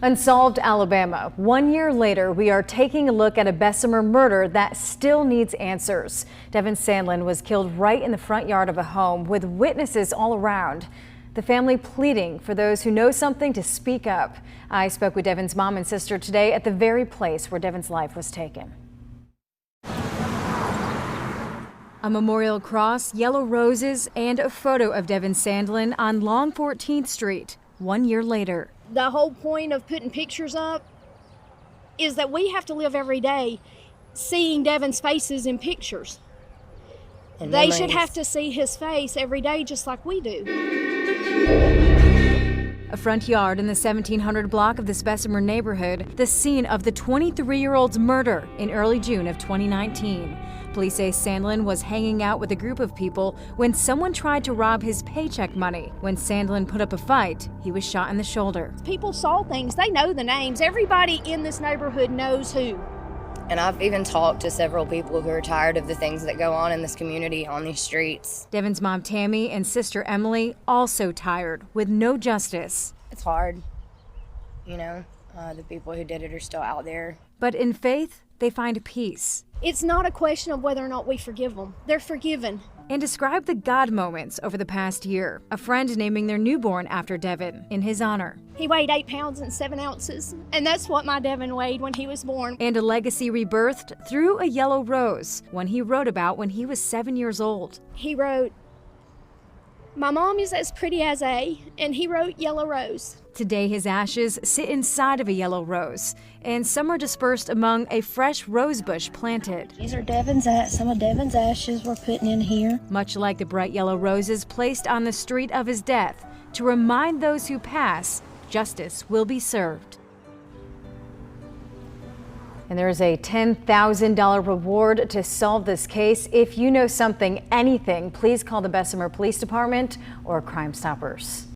Unsolved Alabama. 1 year later, we are taking a look at a Bessemer murder that still needs answers. Devin Sandlin was killed right in the front yard of a home with witnesses all around. The family pleading for those who know something to speak up. I spoke with Devin's mom and sister today at the very place where Devin's life was taken. A memorial cross, yellow roses, and a photo of Devin Sandlin on Long 14th Street 1 year later. The whole point of putting pictures up is that we have to live every day seeing Devin's faces in pictures. And they should have to see his face every day just like we do. A front yard in the 1700 block of the Bessemer neighborhood, the scene of the 23-year-old's murder in early June of 2019. Police say Sandlin was hanging out with a group of people when someone tried to rob his paycheck money. When Sandlin put up a fight, he was shot in the shoulder. People saw things. They know the names. Everybody in this neighborhood knows who. And I've even talked to several people who are tired of the things that go on in this community on these streets. Devin's mom, Tammy, and sister, Emily, also tired with no justice. It's hard. You know, the people who did it are still out there. But in faith, they find peace. It's not a question of whether or not we forgive them. They're forgiven. And describe the God moments over the past year. A friend naming their newborn after Devin in his honor. He weighed 8 pounds and 7 ounces, and that's what my Devin weighed when he was born. And a legacy rebirthed through a yellow rose, one he wrote about when he was 7 years old. He wrote, "My mom is as pretty as A," and he wrote yellow rose. Today his ashes sit inside of a yellow rose, and some are dispersed among a fresh rose bush planted. These are some of Devin's ashes we're putting in here. Much like the bright yellow roses placed on the street of his death, to remind those who pass, justice will be served. And there is a $10,000 reward to solve this case. If you know anything, please call the Bessemer Police Department or Crime Stoppers.